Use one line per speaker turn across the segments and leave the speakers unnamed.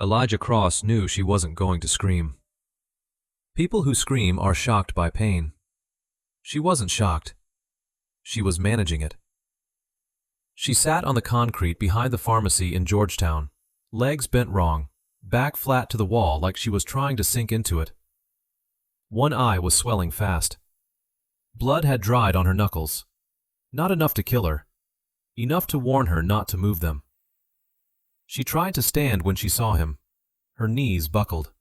Elijah Cross knew she wasn't going to scream. People who scream are shocked by pain. She wasn't shocked. She was managing it. She sat on the concrete behind the pharmacy in Georgetown, legs bent wrong, back flat to the wall like she was trying to sink into it. One eye was swelling fast. Blood had dried on her knuckles. Not enough to kill her. Enough to warn her not to move them. She tried to stand when she saw him. Her knees buckled.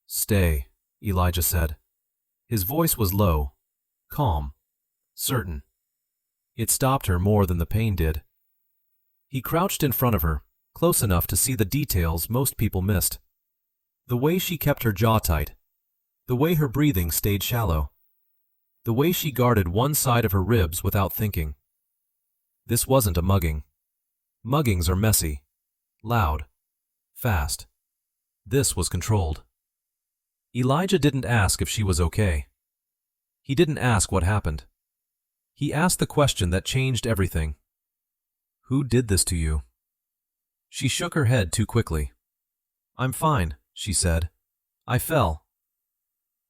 "Stay," Elijah said. His voice was low, calm, certain. It stopped her more than the pain did. He crouched in front of her, close enough to see the details most people missed. The way she kept her jaw tight. The way her breathing stayed shallow. The way she guarded one side of her ribs without thinking. This wasn't a mugging. Muggings are messy, loud, fast. This was controlled. Elijah didn't ask if she was okay. He didn't ask what happened. He asked the question that changed everything. "Who did this to you?" She shook her head too quickly. "I'm fine," she said. "I fell."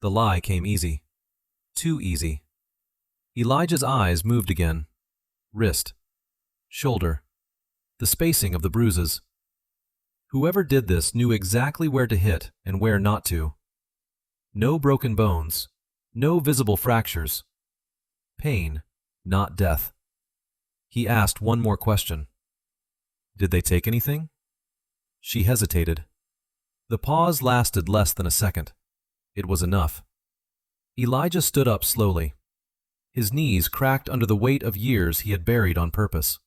The lie came easy. Too easy. Elijah's eyes moved again. Wrist. Shoulder. The spacing of the bruises. Whoever did this knew exactly where to hit and where not to. No broken bones. No visible fractures. Pain, not death. He asked one more question. "Did they take anything?" She hesitated. The pause lasted less than a second. It was enough. Elijah stood up slowly. His knees cracked under the weight of years he had buried on purpose.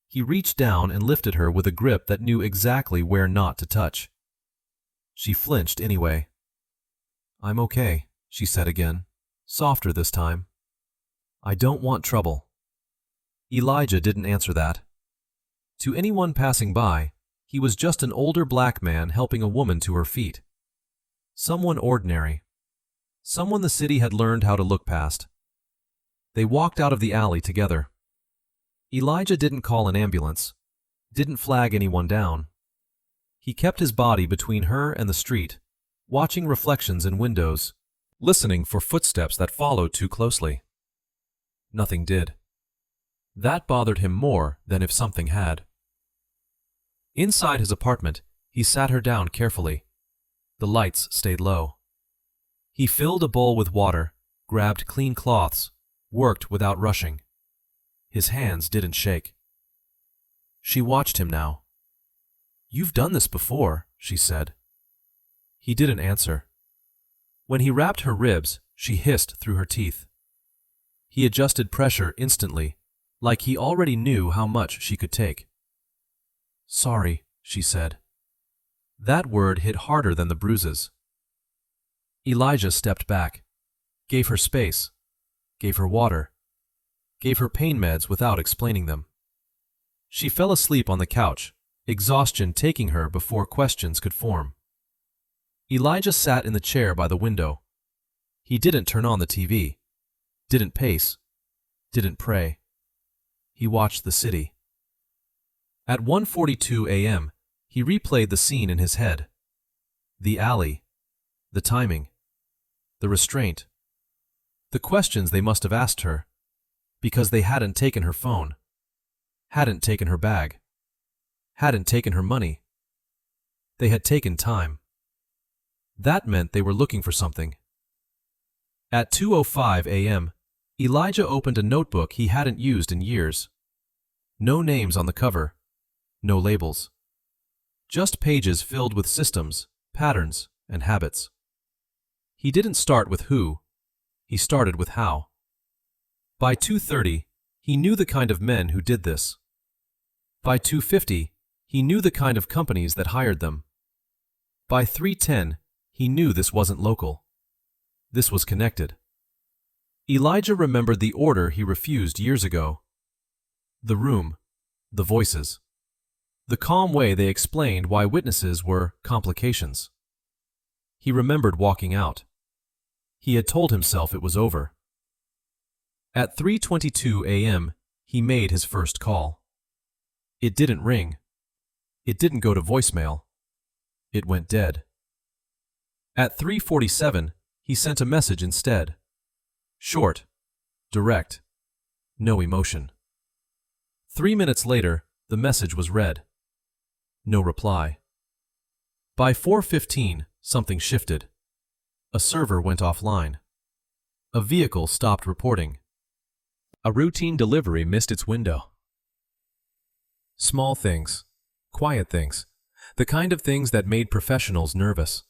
He reached down and lifted her with a grip that knew exactly where not to touch. She flinched anyway. "I'm okay," she said again, softer this time. "I don't want trouble." Elijah didn't answer that. To anyone passing by, he was just an older black man helping a woman to her feet. Someone ordinary. Someone the city had learned how to look past. They walked out of the alley together. Elijah didn't call an ambulance, didn't flag anyone down. He kept his body between her and the street, watching reflections in windows, listening for footsteps that followed too closely. Nothing did. That bothered him more than if something had. Inside his apartment, he sat her down carefully. The lights stayed low. He filled a bowl with water, grabbed clean cloths, worked without rushing. His hands didn't shake. She watched him now. "You've done this before," she said. He didn't answer. When he wrapped her ribs, she hissed through her teeth. He adjusted pressure instantly, like he already knew how much she could take. "Sorry," she said. That word hit harder than the bruises. Elijah stepped back, gave her space, gave her water, gave her pain meds without explaining them. She fell asleep on the couch, exhaustion taking her before questions could form. Elijah sat in the chair by the window. He didn't turn on the TV, didn't pace, didn't pray. He watched the city. At 1:42 a.m., he replayed the scene in his head. The alley, the timing, the restraint, the questions they must have asked her, because they hadn't taken her phone, hadn't taken her bag, hadn't taken her money. They had taken time. That meant they were looking for something. At 2:05 a.m., Elijah opened a notebook he hadn't used in years. No names on the cover, no labels. Just pages filled with systems, patterns, and habits. He didn't start with who, he started with how. By 2:30, he knew the kind of men who did this. By 2:50, he knew the kind of companies that hired them. By 3:10, he knew this wasn't local. This was connected. Elijah remembered the order he refused years ago. The room, the voices, the calm way they explained why witnesses were complications. He remembered walking out. He had told himself it was over. At 3:22 a.m., he made his first call. It didn't ring. It didn't go to voicemail. It went dead. At 3:47, he sent a message instead. Short, direct, no emotion. 3 minutes later, the message was read. No reply. By 4:15, something shifted. A server went offline. A vehicle stopped reporting. A routine delivery missed its window. Small things, quiet things, the kind of things that made professionals nervous.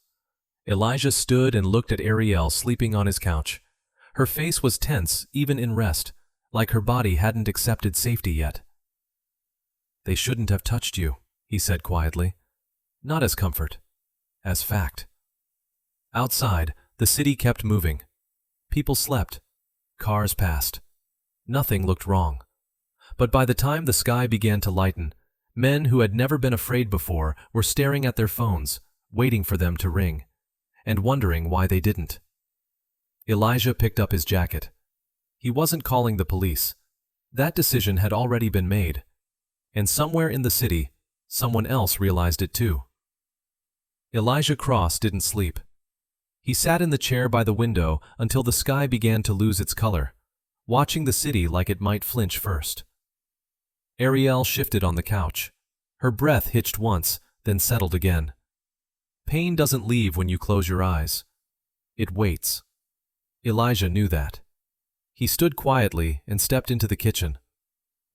Elijah stood and looked at Ariel sleeping on his couch. Her face was tense, even in rest, like her body hadn't accepted safety yet. They shouldn't have touched you, he said quietly. Not as comfort, as fact. Outside, the city kept moving. People slept. Cars passed. Nothing looked wrong. But by the time the sky began to lighten, men who had never been afraid before were staring at their phones, waiting for them to ring, and wondering why they didn't. Elijah picked up his jacket. He wasn't calling the police. That decision had already been made. And somewhere in the city, someone else realized it too. Elijah Cross didn't sleep. He sat in the chair by the window until the sky began to lose its color, watching the city like it might flinch first. Ariel shifted on the couch. Her breath hitched once, then settled again. Pain doesn't leave when you close your eyes. It waits. Elijah knew that. He stood quietly and stepped into the kitchen.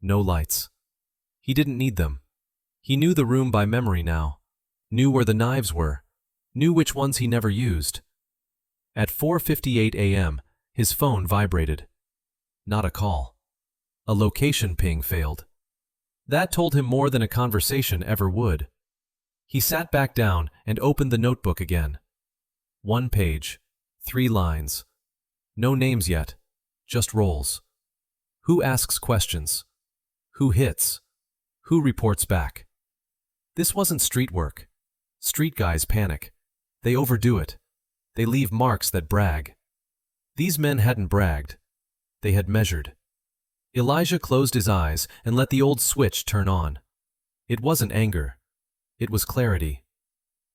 No lights. He didn't need them. He knew the room by memory now, knew where the knives were, knew which ones he never used. At 4:58 a.m., his phone vibrated. Not a call. A location ping failed. That told him more than a conversation ever would. He sat back down and opened the notebook again. 1 page, 3 lines. No names yet, just roles. Who asks questions? Who hits? Who reports back? This wasn't street work. Street guys panic. They overdo it. They leave marks that brag. These men hadn't bragged. They had measured. Elijah closed his eyes and let the old switch turn on. It wasn't anger. It was clarity.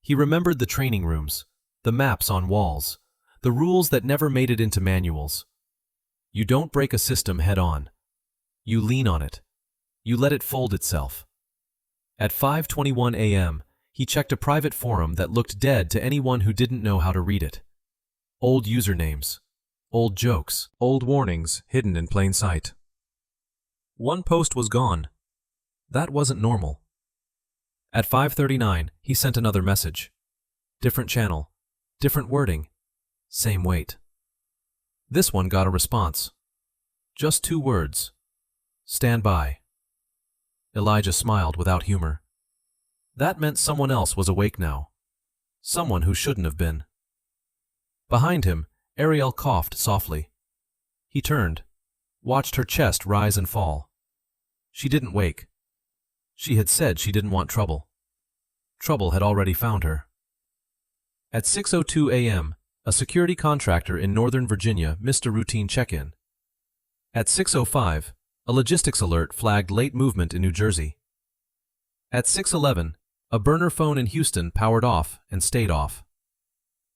He remembered the training rooms, the maps on walls, the rules that never made it into manuals. You don't break a system head on. You lean on it. You let it fold itself. At 5:21 a.m., he checked a private forum that looked dead to anyone who didn't know how to read it. Old usernames, old jokes, old warnings hidden in plain sight. One post was gone. That wasn't normal. At 5:39, he sent another message. Different channel, different wording, same weight. This one got a response. Just 2 words. Stand by. Elijah smiled without humor. That meant someone else was awake now. Someone who shouldn't have been. Behind him, Ariel coughed softly. He turned, watched her chest rise and fall. She didn't wake. She had said she didn't want trouble. Trouble had already found her. At 6:02 a.m., a security contractor in Northern Virginia missed a routine check-in. At 6:05, a logistics alert flagged late movement in New Jersey. At 6:11, a burner phone in Houston powered off and stayed off.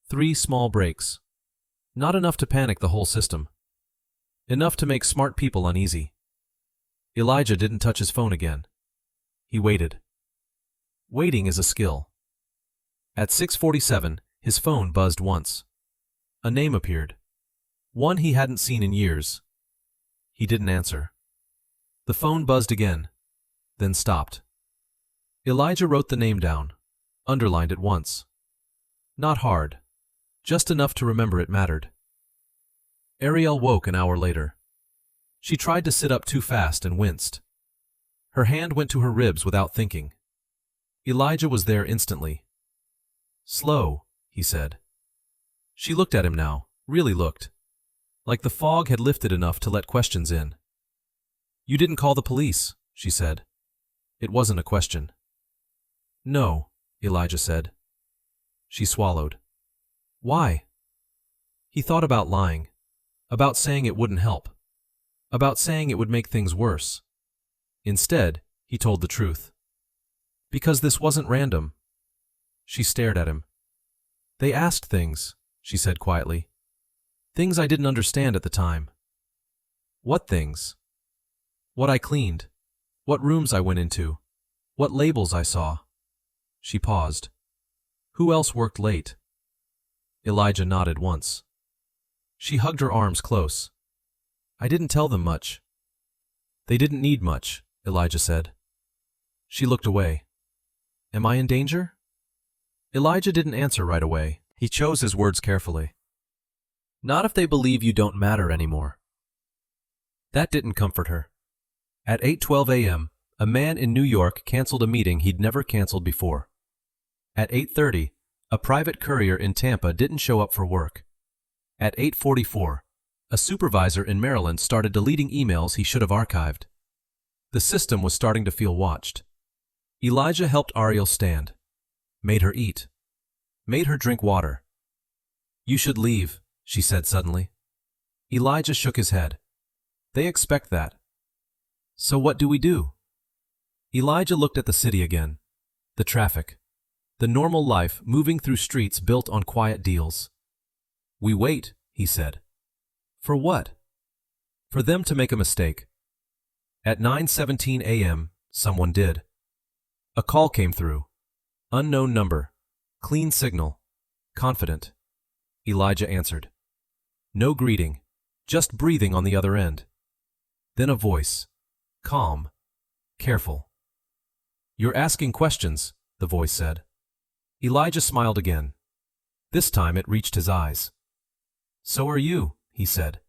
3 small breaks. Not enough to panic the whole system. Enough to make smart people uneasy. Elijah didn't touch his phone again. He waited. Waiting is a skill. At 6:47, his phone buzzed once. A name appeared. One he hadn't seen in years. He didn't answer. The phone buzzed again, then stopped. Elijah wrote the name down, underlined it once. Not hard, just enough to remember it mattered. Ariel woke an hour later. She tried to sit up too fast and winced. Her hand went to her ribs without thinking. Elijah was there instantly. Slow, he said. She looked at him now, really looked. Like the fog had lifted enough to let questions in. You didn't call the police, she said. It wasn't a question. No, Elijah said. She swallowed. Why? He thought about lying, about saying it wouldn't help, about saying it would make things worse. Instead, he told the truth. Because this wasn't random. She stared at him. They asked things, she said quietly. Things I didn't understand at the time. What things? What I cleaned. What rooms I went into. What labels I saw. She paused. Who else worked late? Elijah nodded once. She hugged her arms close. I didn't tell them much. They didn't need much, Elijah said. She looked away. Am I in danger? Elijah didn't answer right away. He chose his words carefully. Not if they believe you don't matter anymore. That didn't comfort her. At 8:12 a.m., a man in New York canceled a meeting he'd never canceled before. At 8:30, a private courier in Tampa didn't show up for work. At 8:44, a supervisor in Maryland started deleting emails he should have archived. The system was starting to feel watched. Elijah helped Ariel stand, made her eat, made her drink water. You should leave, she said suddenly. Elijah shook his head. They expect that. So what do we do? Elijah looked at the city again, the traffic, the normal life moving through streets built on quiet deals. We wait, he said. For what? For them to make a mistake. At 9:17 a.m., someone did. A call came through. Unknown number. Clean signal. Confident. Elijah answered. No greeting, just breathing on the other end. Then a voice. Calm. Careful. You're asking questions, the voice said. Elijah smiled again. This time it reached his eyes. So are you, he said.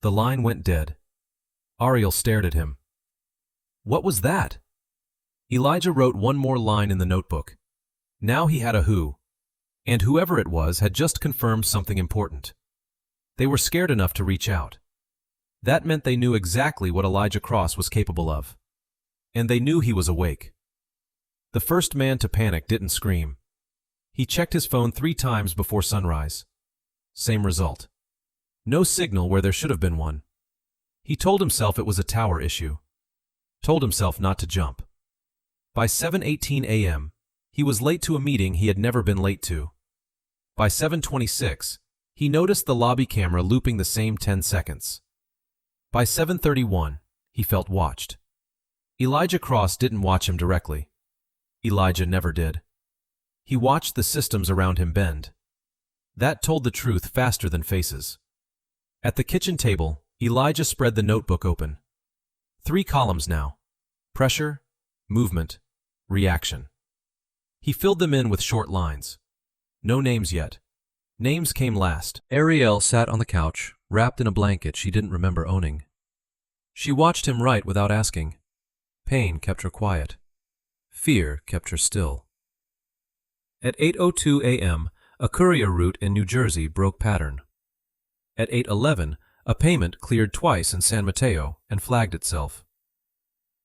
The line went dead. Ariel stared at him. What was that? Elijah wrote one more line in the notebook. Now he had a who, and whoever it was had just confirmed something important. They were scared enough to reach out. That meant they knew exactly what Elijah Cross was capable of. And they knew he was awake. The first man to panic didn't scream. He checked his phone 3 times before sunrise. Same result. No signal where there should have been one. He told himself it was a tower issue. Told himself not to jump. By 7:18 a.m., he was late to a meeting he had never been late to. By 7:26, he noticed the lobby camera looping the same 10 seconds. By 7:31, he felt watched. Elijah Cross didn't watch him directly. Elijah never did. He watched the systems around him bend. That told the truth faster than faces. At the kitchen table, Elijah spread the notebook open. 3 columns now. Pressure, movement, reaction. He filled them in with short lines. No names yet. Names came last. Ariel sat on the couch, wrapped in a blanket she didn't remember owning. She watched him write without asking. Pain kept her quiet. Fear kept her still. At 8:02 a.m., a courier route in New Jersey broke pattern. At 8:11, a payment cleared twice in San Mateo and flagged itself.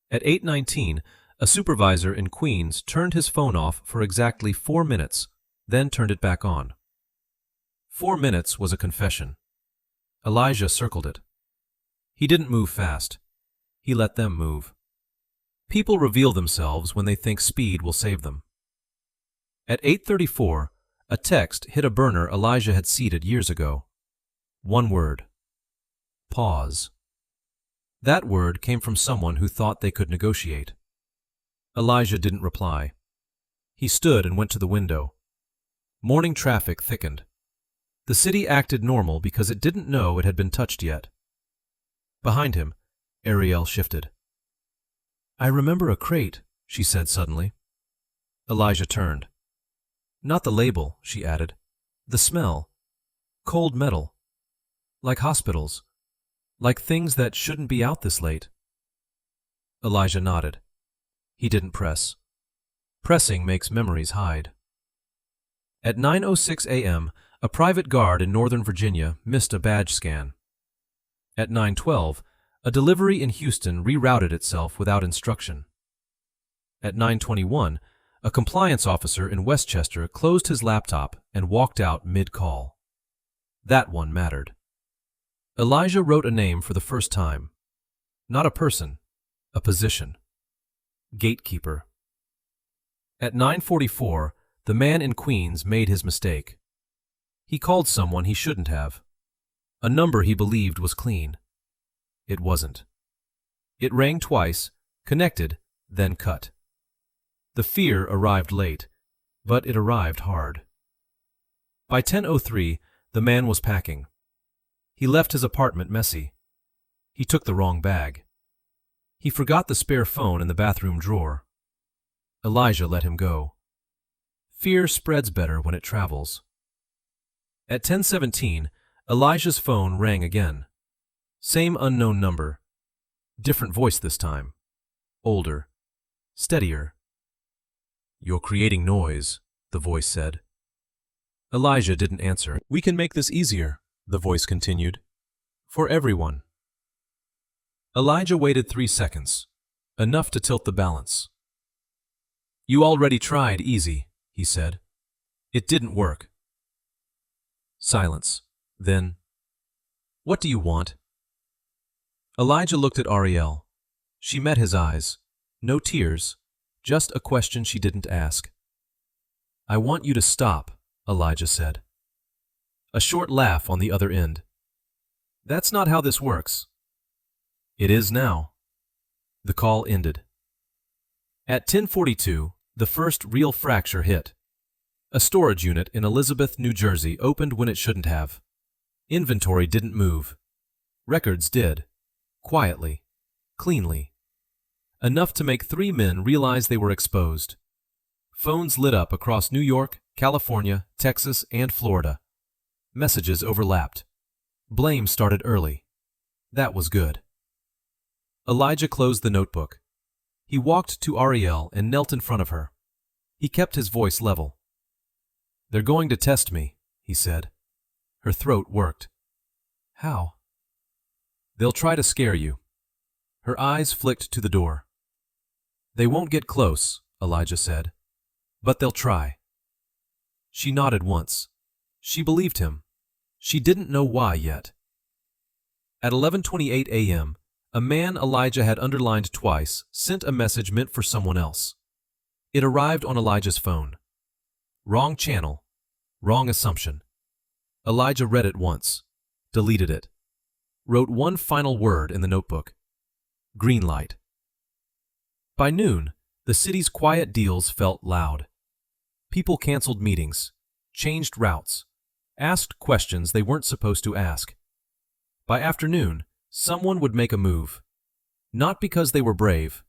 At 8:19, a supervisor in Queens turned his phone off for exactly 4 minutes, then turned it back on. 4 minutes was a confession. Elijah circled it. He didn't move fast. He let them move. People reveal themselves when they think speed will save them. At 8:34, a text hit a burner Elijah had seeded years ago. One word. Pause. That word came from someone who thought they could negotiate. Elijah didn't reply. He stood and went to the window. Morning traffic thickened. The city acted normal because it didn't know it had been touched yet. Behind him, Ariel shifted. I remember a crate, she said suddenly. Elijah turned. Not the label, she added. The smell. Cold metal. Like hospitals. Like things that shouldn't be out this late. Elijah nodded. He didn't press. Pressing makes memories hide. At 9:06 a.m., a private guard in Northern Virginia missed a badge scan. At 9:12, a delivery in Houston rerouted itself without instruction. At 9:21, a compliance officer in Westchester closed his laptop and walked out mid-call. That one mattered. Elijah wrote a name for the first time. Not a person, a position. Gatekeeper. At 9:44, the man in Queens made his mistake. He called someone he shouldn't have. A number he believed was clean. It wasn't. It rang twice, connected, then cut. The fear arrived late, but it arrived hard. By 10:03, the man was packing. He left his apartment messy. He took the wrong bag. He forgot the spare phone in the bathroom drawer. Elijah let him go. Fear spreads better when it travels. At 10:17, Elijah's phone rang again. Same unknown number. Different voice this time. Older. Steadier. "You're creating noise," the voice said. Elijah didn't answer. "We can make this easier," the voice continued. "For everyone." Elijah waited 3 seconds, enough to tilt the balance. "You already tried easy," he said. "It didn't work." Silence. Then, "What do you want?" Elijah looked at Ariel. She met his eyes. No tears, just a question she didn't ask. "I want you to stop," Elijah said. A short laugh on the other end. "That's not how this works." "It is now." The call ended. At 10:42, the first real fracture hit. A storage unit in Elizabeth, New Jersey opened when it shouldn't have. Inventory didn't move. Records did. Quietly. Cleanly. Enough to make 3 men realize they were exposed. Phones lit up across New York, California, Texas, and Florida. Messages overlapped. Blame started early. That was good. Elijah closed the notebook. He walked to Ariel and knelt in front of her. He kept his voice level. "They're going to test me," he said. Her throat worked. "How?" "They'll try to scare you." Her eyes flicked to the door. "They won't get close," Elijah said. "But they'll try." She nodded once. She believed him. She didn't know why yet. At 11:28 a.m., a man Elijah had underlined twice sent a message meant for someone else. It arrived on Elijah's phone. Wrong channel. Wrong assumption. Elijah read it once. Deleted it. Wrote one final word in the notebook. Green light. By noon, the city's quiet deals felt loud. People canceled meetings, changed routes, asked questions they weren't supposed to ask. By afternoon, someone would make a move. Not because they were brave,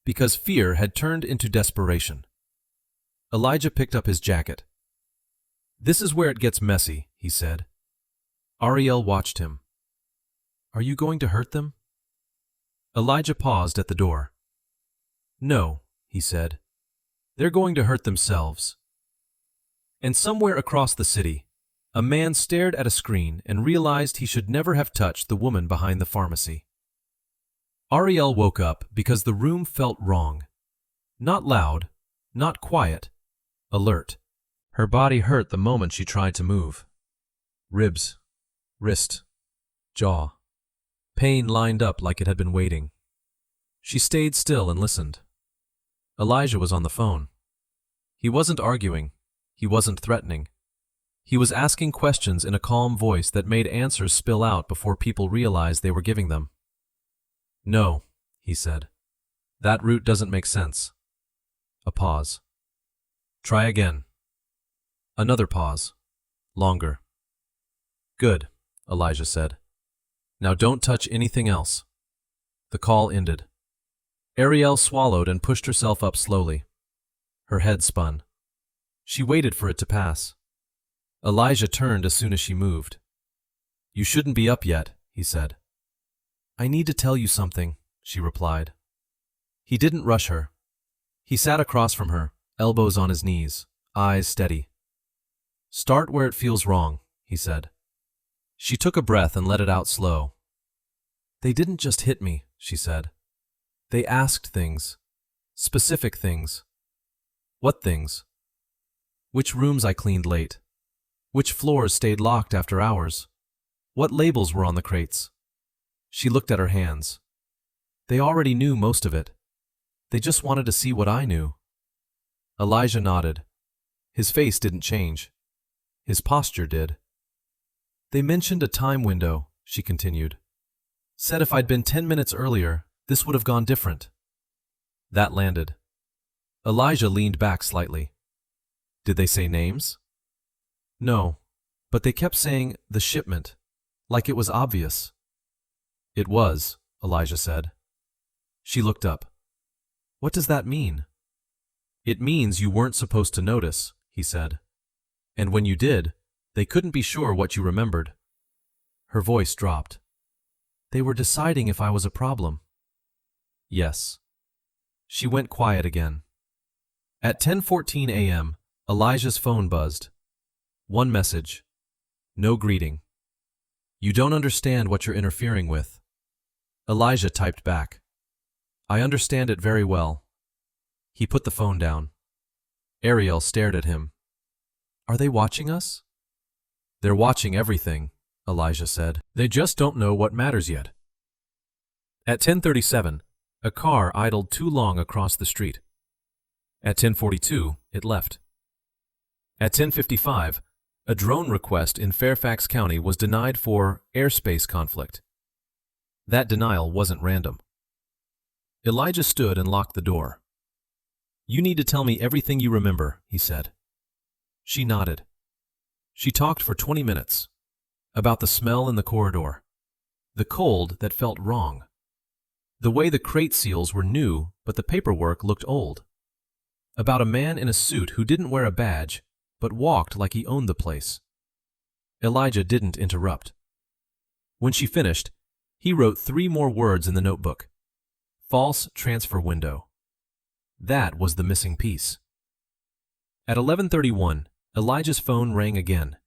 because fear had turned into desperation. Elijah picked up his jacket. "This is where it gets messy," he said. Ariel watched him. "Are you going to hurt them?" Elijah paused at the door. "No," he said. "They're going to hurt themselves." And somewhere across the city, a man stared at a screen and realized he should never have touched the woman behind the pharmacy. Ariel woke up because the room felt wrong. Not loud, not quiet, alert. Her body hurt the moment she tried to move. Ribs, wrist, jaw. Pain lined up like it had been waiting. She stayed still and listened. Elijah was on the phone. He wasn't arguing. He wasn't threatening. He was asking questions in a calm voice that made answers spill out before people realized they were giving them. "No," he said. "That route doesn't make sense." A pause. "Try again." Another pause. Longer. "Good," Elijah said. "Now don't touch anything else." The call ended. Ariel swallowed and pushed herself up slowly. Her head spun. She waited for it to pass. Elijah turned as soon as she moved. "You shouldn't be up yet," he said. "I need to tell you something," she replied. He didn't rush her. He sat across from her, elbows on his knees, eyes steady. "Start where it feels wrong," he said. She took a breath and let it out slow. "They didn't just hit me," she said. "They asked things. Specific things." "What things?" "Which rooms I cleaned late. Which floors stayed locked after hours. What labels were on the crates." She looked at her hands. "They already knew most of it. They just wanted to see what I knew." Elijah nodded. His face didn't change. His posture did. They mentioned a time window, she continued. Said if I'd been 10 minutes earlier, this would have gone different. That landed. Elijah leaned back slightly. Did they say names? No, but they kept saying the shipment, like it was obvious. It was, Elijah said. She looked up. What does that mean? It means you weren't supposed to notice, he said. And when you did, they couldn't be sure what you remembered. Her voice dropped. They were deciding if I was a problem. Yes. She went quiet again. At 10:14 a.m., Elijah's phone buzzed. One message. No greeting. You don't understand what you're interfering with. Elijah typed back. I understand it very well. He put the phone down. Ariel stared at him. Are they watching us? They're watching everything, Elijah said. They just don't know what matters yet. At 10:37, a car idled too long across the street. At 10:42, it left. At 10:55, a drone request in Fairfax County was denied for airspace conflict. That denial wasn't random. Elijah stood and locked the door. You need to tell me everything you remember, he said. She nodded. She talked for 20 minutes. About the smell in the corridor. The cold that felt wrong. The way the crate seals were new, but the paperwork looked old. About a man in a suit who didn't wear a badge, but walked like he owned the place. Elijah didn't interrupt. When she finished, he wrote 3 more words in the notebook. False transfer window. That was the missing piece. At 11:31, Elijah's phone rang again.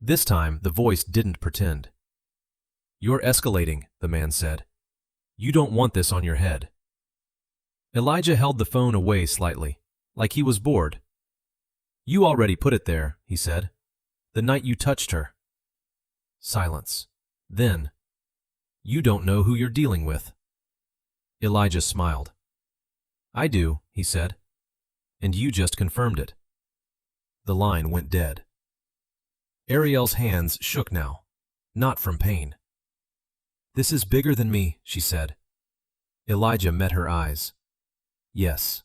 This time, the voice didn't pretend. You're escalating, the man said. You don't want this on your head. Elijah held the phone away slightly, like he was bored. You already put it there, he said. The night you touched her. Silence. Then, you don't know who you're dealing with. Elijah smiled. I do, he said. And you just confirmed it. The line went dead. Ariel's hands shook now, not from pain. This is bigger than me, she said. Elijah met her eyes. Yes.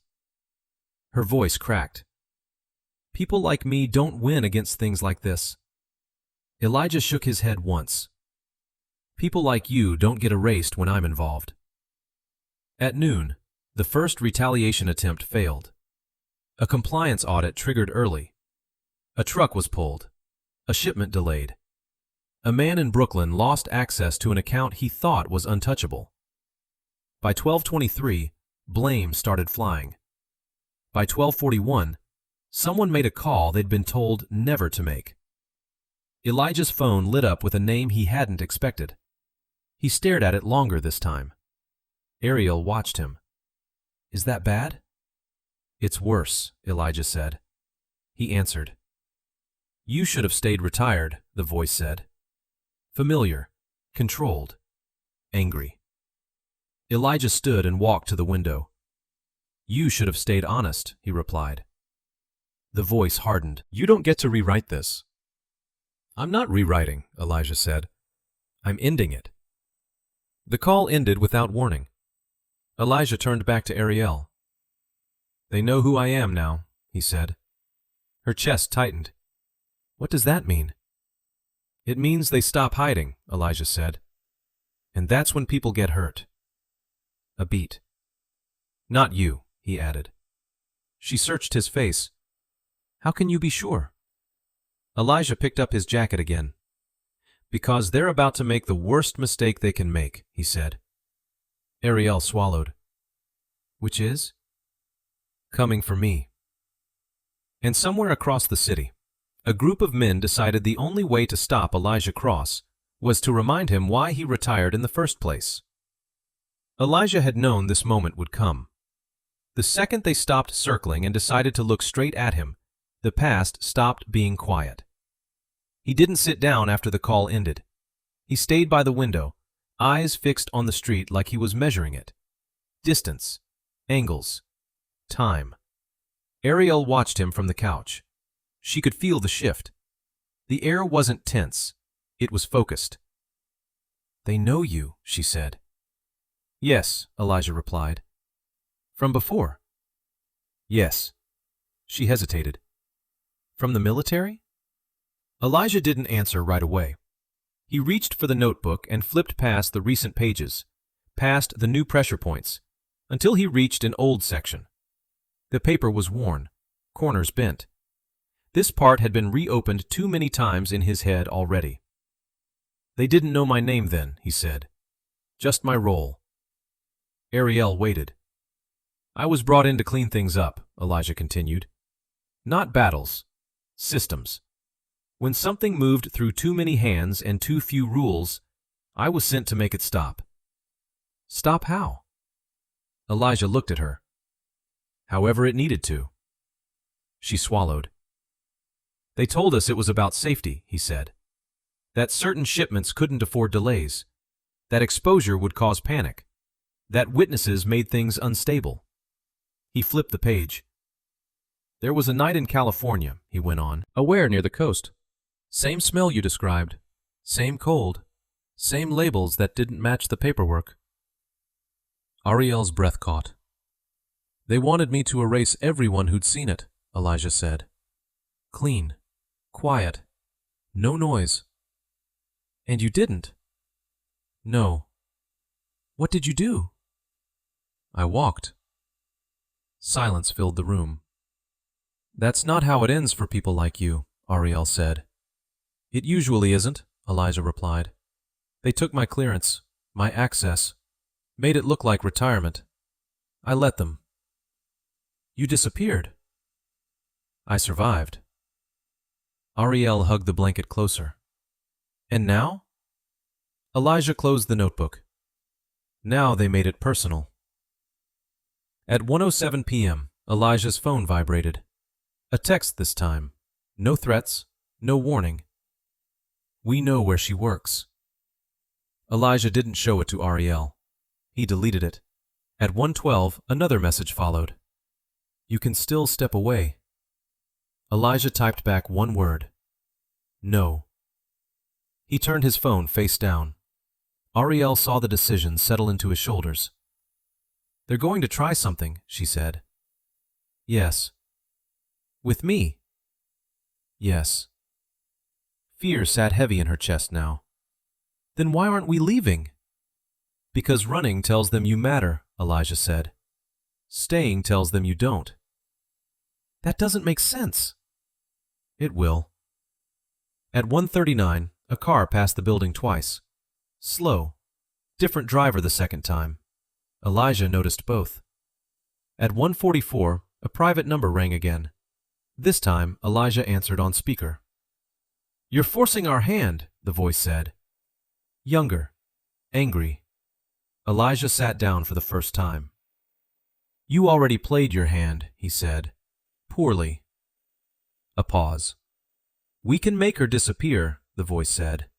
Her voice cracked. People like me don't win against things like this. Elijah shook his head once. People like you don't get erased when I'm involved. At noon, the first retaliation attempt failed. A compliance audit triggered early. A truck was pulled. A shipment delayed. A man in Brooklyn lost access to an account he thought was untouchable. By 12:23, blame started flying. By 12:41, someone made a call they'd been told never to make. Elijah's phone lit up with a name he hadn't expected. He stared at it longer this time. Ariel watched him. Is that bad? It's worse, Elijah said. He answered. You should have stayed retired, the voice said. Familiar, controlled, angry. Elijah stood and walked to the window. You should have stayed honest, he replied. The voice hardened. You don't get to rewrite this. I'm not rewriting, Elijah said. I'm ending it. The call ended without warning. Elijah turned back to Ariel. They know who I am now, he said. Her chest tightened. What does that mean? It means they stop hiding, Elijah said. And that's when people get hurt. A beat. Not you, he added. She searched his face. How can you be sure? Elijah picked up his jacket again. Because they're about to make the worst mistake they can make, he said. Ariel swallowed. Which is? Coming for me. And somewhere across the city, a group of men decided the only way to stop Elijah Cross was to remind him why he retired in the first place. Elijah had known this moment would come. The second they stopped circling and decided to look straight at him, the past stopped being quiet. He didn't sit down after the call ended. He stayed by the window, eyes fixed on the street like he was measuring it. Distance, angles, time. Ariel watched him from the couch. She could feel the shift. The air wasn't tense. It was focused. "They know you," she said. "Yes," Elijah replied. "From before?" "Yes." She hesitated. "From the military?" Elijah didn't answer right away. He reached for the notebook and flipped past the recent pages, past the new pressure points, until he reached an old section. The paper was worn, corners bent. This part had been reopened too many times in his head already. "They didn't know my name then," he said. "Just my role." Ariel waited. "I was brought in to clean things up," Elijah continued. "Not battles. Systems. When something moved through too many hands and too few rules, I was sent to make it stop." "Stop how?" Elijah looked at her. "However it needed to." She swallowed. "They told us it was about safety," he said. "That certain shipments couldn't afford delays. That exposure would cause panic. That witnesses made things unstable." He flipped the page. "There was a night in California," he went on. "Aware near the coast. Same smell you described. Same cold. Same labels that didn't match the paperwork." Ariel's breath caught. "They wanted me to erase everyone who'd seen it," Elijah said. "Clean. Quiet. No noise." "And you didn't?" "No." "What did you do?" "I walked." Silence filled the room. "That's not how it ends for people like you," Ariel said. "It usually isn't," Elijah replied. "They took my clearance, my access, made it look like retirement. I let them." "You disappeared." "I survived." Ariel hugged the blanket closer. "And now?" Elijah closed the notebook. "Now they made it personal." At 1:07 p.m., Elijah's phone vibrated. A text this time. No threats, no warning. "We know where she works." Elijah didn't show it to Ariel. He deleted it. At 1:12, another message followed. "You can still step away." Elijah typed back one word. "No." He turned his phone face down. Ariel saw the decision settle into his shoulders. "They're going to try something," she said. "Yes." "With me?" "Yes." Fear sat heavy in her chest now. "Then why aren't we leaving?" "Because running tells them you matter," Elijah said. "Staying tells them you don't." "That doesn't make sense." "It will." At 1:39, a car passed the building twice. Slow. Different driver the second time. Elijah noticed both. At 1:44, a private number rang again. This time, Elijah answered on speaker. "You're forcing our hand," the voice said. Younger. Angry. Elijah sat down for the first time. "You already played your hand," he said. "Poorly." A pause. "We can make her disappear," the voice said.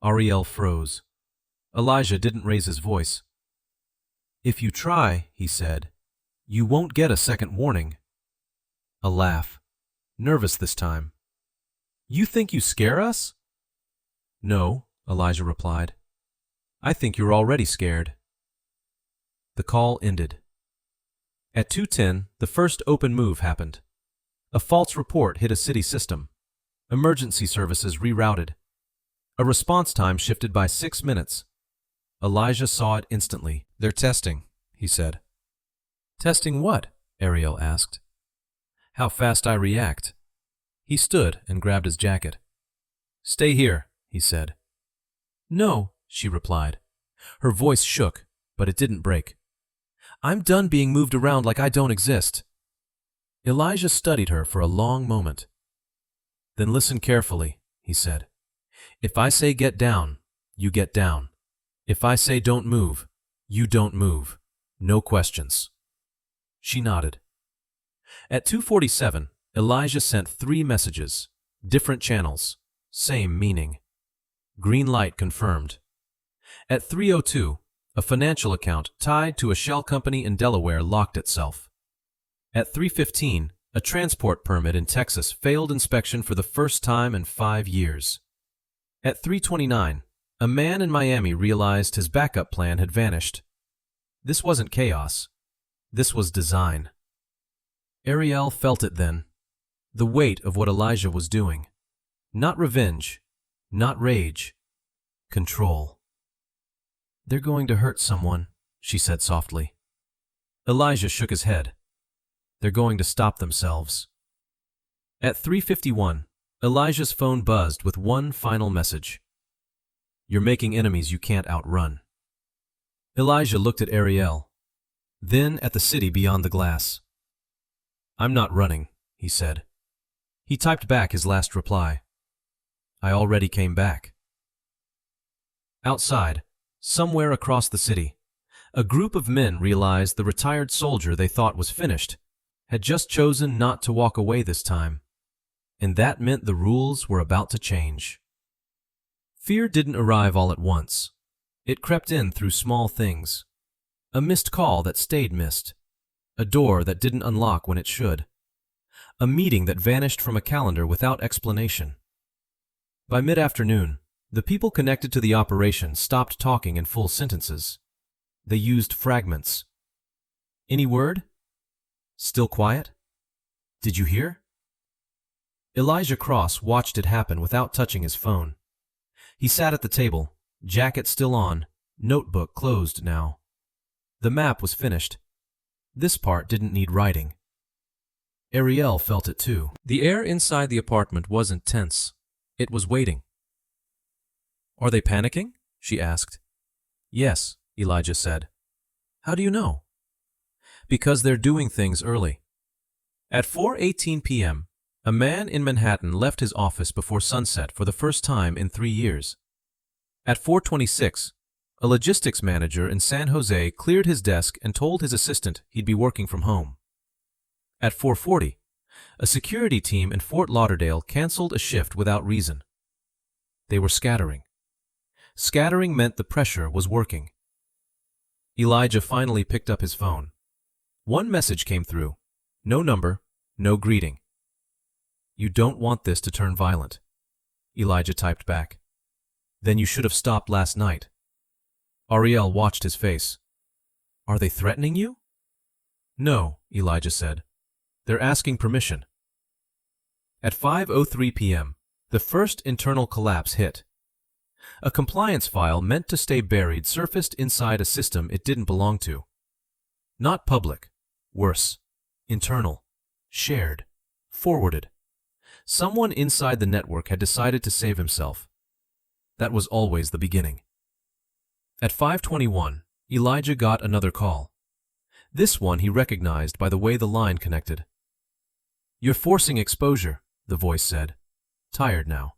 Ariel froze. Elijah didn't raise his voice. "If you try," he said, "you won't get a second warning." A laugh. Nervous this time. "You think you scare us?" "No," Elijah replied. "I think you're already scared." The call ended. At 2:10, the first open move happened. A false report hit a city system. Emergency services rerouted. A response time shifted by 6 minutes. Elijah saw it instantly. "They're testing," he said. "Testing what?" Ariel asked. "How fast I react." He stood and grabbed his jacket. "Stay here," he said. "No," she replied. Her voice shook, but it didn't break. "I'm done being moved around like I don't exist." Elijah studied her for a long moment. "Then listen carefully," he said. "If I say get down, you get down. If I say don't move, you don't move. No questions." She nodded. At 2:47, Elijah sent 3 messages, different channels, same meaning. Green light confirmed. At 3:02, a financial account tied to a shell company in Delaware locked itself. At 3:15, A transport permit in Texas failed inspection for the first time in 5 years. At 3:29, a man in Miami realized his backup plan had vanished. This wasn't chaos. This was design. Ariel felt it then. The weight of what Elijah was doing. Not revenge, not rage. Control. "They're going to hurt someone," she said softly. Elijah shook his head. "They're going to stop themselves." At 3:51, Elijah's phone buzzed with one final message. "You're making enemies you can't outrun." Elijah looked at Ariel, then at the city beyond the glass. "I'm not running," he said. He typed back his last reply. "I already came back." Outside, somewhere across the city, a group of men realized the retired soldier they thought was finished had just chosen not to walk away this time, and that meant the rules were about to change. Fear didn't arrive all at once. It crept in through small things. A missed call that stayed missed. A door that didn't unlock when it should. A meeting that vanished from a calendar without explanation. By mid-afternoon, the people connected to the operation stopped talking in full sentences. They used fragments. "Any word? Still quiet? Did you hear?" Elijah Cross watched it happen without touching his phone. He sat at the table, jacket still on, notebook closed now. The map was finished. This part didn't need writing. Ariel felt it too. The air inside the apartment wasn't tense. It was waiting. "Are they panicking?" she asked. "Yes," Elijah said. "How do you know?" "Because they're doing things early." At 4:18 p.m., a man in Manhattan left his office before sunset for the first time in 3 years. At 4:26, a logistics manager in San Jose cleared his desk and told his assistant he'd be working from home. At 4:40, a security team in Fort Lauderdale canceled a shift without reason. They were scattering. Scattering meant the pressure was working. Elijah finally picked up his phone. One message came through. No number, no greeting. "You don't want this to turn violent," Elijah typed back. "Then you should have stopped last night." Ariel watched his face. "Are they threatening you?" "No," Elijah said. "They're asking permission." At 5:03 p.m., the first internal collapse hit. A compliance file meant to stay buried surfaced inside a system it didn't belong to. Not public. Worse. Internal. Shared. Forwarded. Someone inside the network had decided to save himself. That was always the beginning. At 5:21, Elijah got another call. This one he recognized by the way the line connected. "You're forcing exposure," the voice said. "Tired now.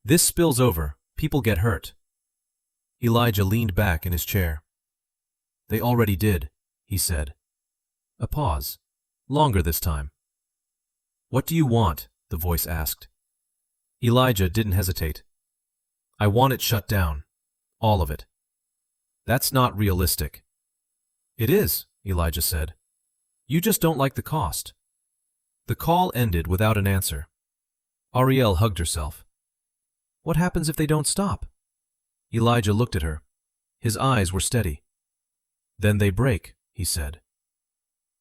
This spills over. People get hurt." Elijah leaned back in his chair. "They already did," he said. A pause. Longer this time. "What do you want?" the voice asked. Elijah didn't hesitate. "I want it shut down. All of it." "That's not realistic." "It is," Elijah said. "You just don't like the cost." The call ended without an answer. Ariel hugged herself. "What happens if they don't stop?" Elijah looked at her. His eyes were steady. "Then they break," he said.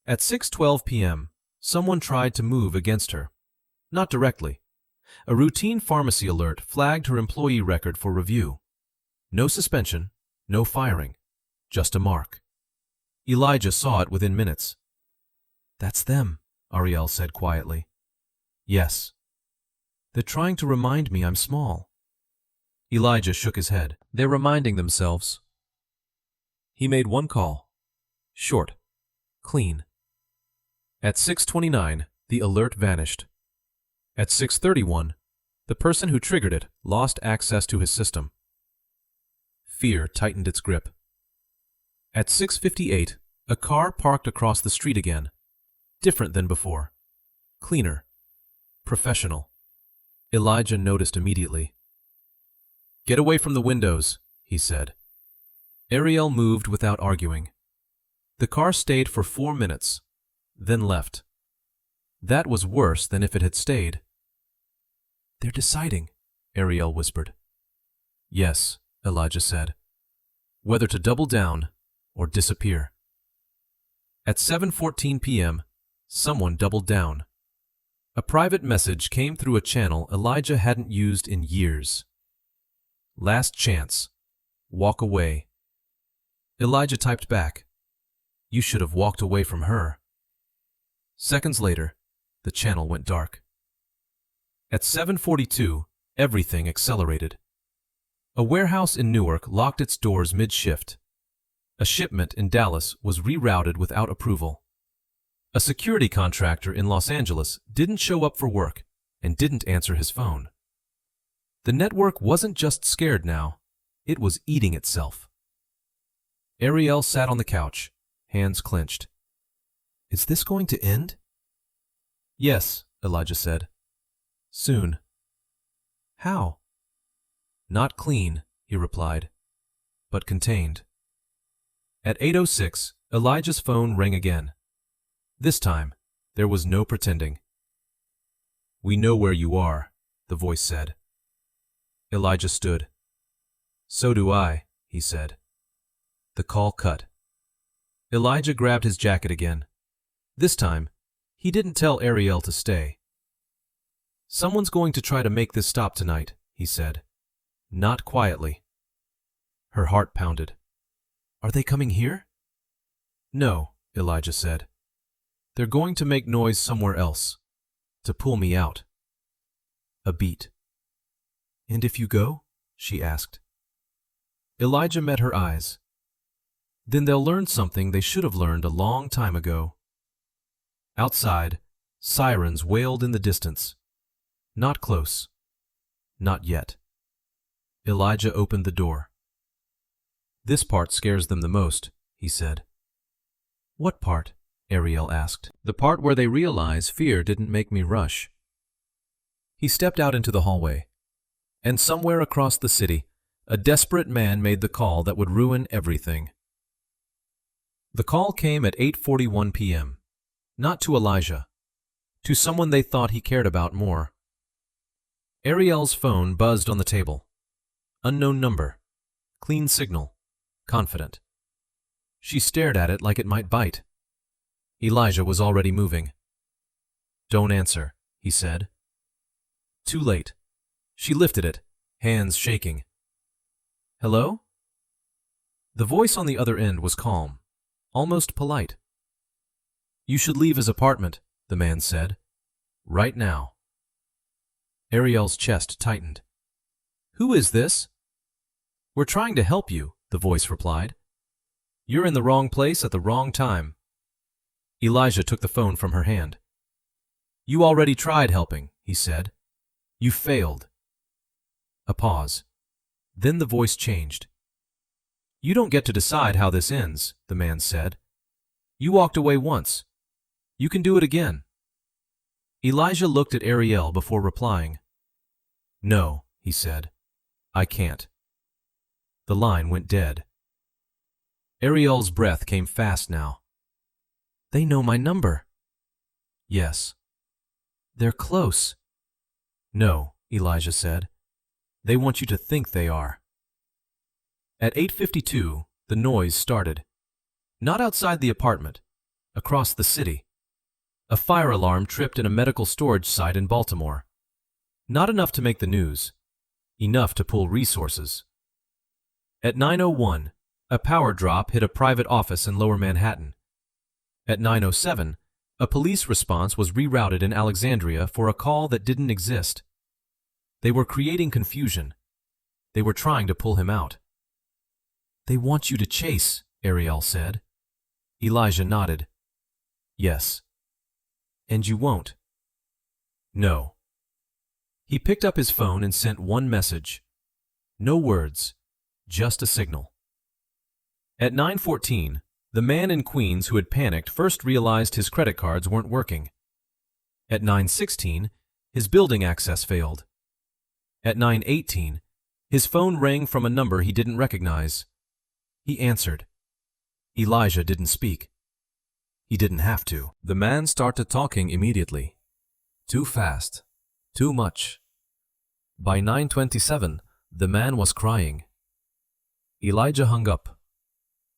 At 6:12 p.m., someone tried to move against her. Not directly. A routine pharmacy alert flagged her employee record for review. No suspension, no firing, just a mark. Elijah saw it within minutes. "That's them," Ariel said quietly. "Yes. They're trying to remind me I'm small." Elijah shook his head. "They're reminding themselves." He made one call. Short. Clean. At 6:29, the alert vanished. At 6:31, the person who triggered it lost access to his system. Fear tightened its grip. At 6:58, a car parked across the street again. Different than before. Cleaner. Professional. Elijah noticed immediately. "Get away from the windows," he said. Ariel moved without arguing. The car stayed for 4 minutes, then left. That was worse than if it had stayed. "They're deciding," Ariel whispered. "Yes," Elijah said. "Whether to double down or disappear." At 7:14 p.m., someone doubled down. A private message came through a channel Elijah hadn't used in years. "Last chance. Walk away." Elijah typed back, "You should have walked away from her." Seconds later, the channel went dark. At 7:42, everything accelerated. A warehouse in Newark locked its doors mid-shift. A shipment in Dallas was rerouted without approval. A security contractor in Los Angeles didn't show up for work and didn't answer his phone. The network wasn't just scared now, it was eating itself. Ariel sat on the couch, hands clenched. "Is this going to end?" "Yes," Elijah said. "Soon." "How?" "Not clean," he replied, "but contained." At 8:06, Elijah's phone rang again. This time, there was no pretending. "We know where you are," the voice said. Elijah stood. "So do I," he said. The call cut. Elijah grabbed his jacket again. This time, he didn't tell Ariel to stay. "Someone's going to try to make this stop tonight," he said. "Not quietly." Her heart pounded. "Are they coming here?" "No," Elijah said. "They're going to make noise somewhere else, to pull me out." A beat. "And if you go?" she asked. Elijah met her eyes. "Then they'll learn something they should have learned a long time ago." Outside, sirens wailed in the distance. Not close. Not yet. Elijah opened the door. "This part scares them the most," he said. "What part?" Ariel asked. "The part where they realize fear didn't make me rush." He stepped out into the hallway. And somewhere across the city, a desperate man made the call that would ruin everything. The call came at 8:41 p.m. Not to Elijah. To someone they thought he cared about more. Ariel's phone buzzed on the table. Unknown number. Clean signal. Confident. She stared at it like it might bite. Elijah was already moving. "Don't answer," he said. Too late. She lifted it, hands shaking. "Hello?" The voice on the other end was calm, almost polite. "You should leave his apartment," the man said. "Right now." Ariel's chest tightened. "Who is this?" "We're trying to help you," the voice replied. "You're in the wrong place at the wrong time." Elijah took the phone from her hand. "You already tried helping," he said. "You failed." A pause. Then the voice changed. "You don't get to decide how this ends," the man said. "You walked away once. You can do it again." Elijah looked at Ariel before replying. "No," he said. "I can't." The line went dead. Ariel's breath came fast now. "They know my number." "Yes." "They're close." "No," Elijah said. "They want you to think they are." At 8:52, the noise started. Not outside the apartment, across the city. A fire alarm tripped in a medical storage site in Baltimore. Not enough to make the news, enough to pull resources. At 9:01, a power drop hit a private office in Lower Manhattan. At 9:07, a police response was rerouted in Alexandria for a call that didn't exist. They were creating confusion. They were trying to pull him out. "They want you to chase," Ariel said. Elijah nodded. "Yes." "And you won't?" "No." He picked up his phone and sent one message. No words, just a signal. At 9:14, the man in Queens who had panicked first realized his credit cards weren't working. At 9:16, his building access failed. At 9:18, his phone rang from a number he didn't recognize. He answered. Elijah didn't speak. He didn't have to. The man started talking immediately. Too fast. Too much. By 9:27, the man was crying. Elijah hung up.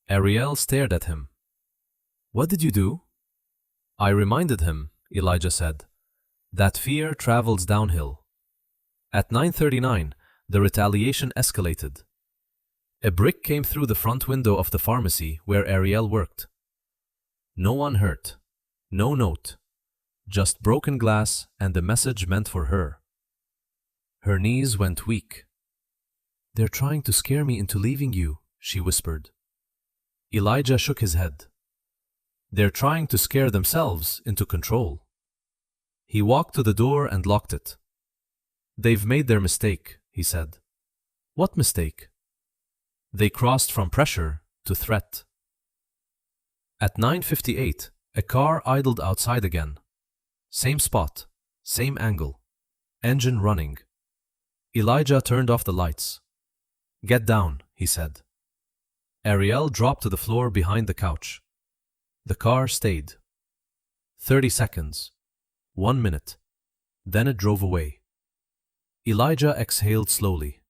Ariel stared at him. What did you do? I reminded him, Elijah said, that fear travels downhill. At 9:39, the retaliation escalated. A brick came through the front window of the pharmacy where Ariel worked. No one hurt. No note. Just broken glass and a message meant for her. Her knees went weak. They're trying to scare me into leaving you, she whispered. Elijah shook his head. They're trying to scare themselves into control. He walked to the door and locked it. They've made their mistake, he said. What mistake? They crossed from pressure to threat. At 9:58, a car idled outside again. Same spot, same angle, engine running. Elijah turned off the lights. Get down, he said. Ariel dropped to the floor behind the couch. The car stayed. 30 seconds. 1 minute. Then it drove away. Elijah exhaled slowly.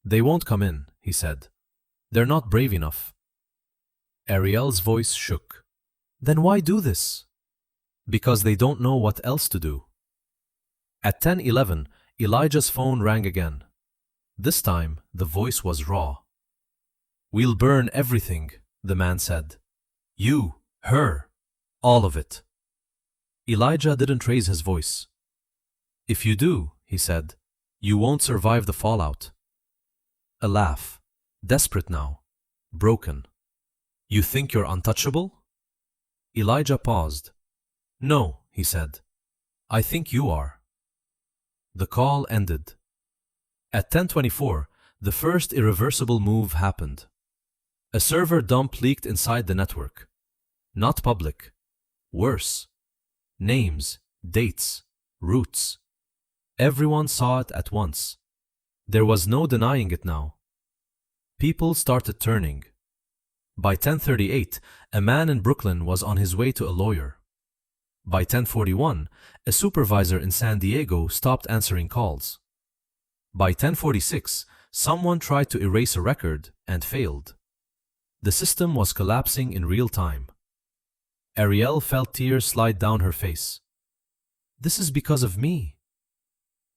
They won't come in, he said. They're not brave enough. Ariel's voice shook. Then why do this? Because they don't know what else to do. At 10:11, Elijah's phone rang again. This time, the voice was raw. We'll burn everything, the man said. You, her, all of it. Elijah didn't raise his voice. If you do, he said, you won't survive the fallout. A laugh. Desperate now. Broken. You think you're untouchable? Elijah paused. No, he said. I think you are. The call ended. At 10:24, the first irreversible move happened. A server dump leaked inside the network. Not public. Worse. Names, dates, routes. Everyone saw it at once. There was no denying it now. People started turning. By 10:38, a man in Brooklyn was on his way to a lawyer. By 10:41, a supervisor in San Diego stopped answering calls. By 10:46, someone tried to erase a record and failed. The system was collapsing in real time. Ariel felt tears slide down her face. This is because of me.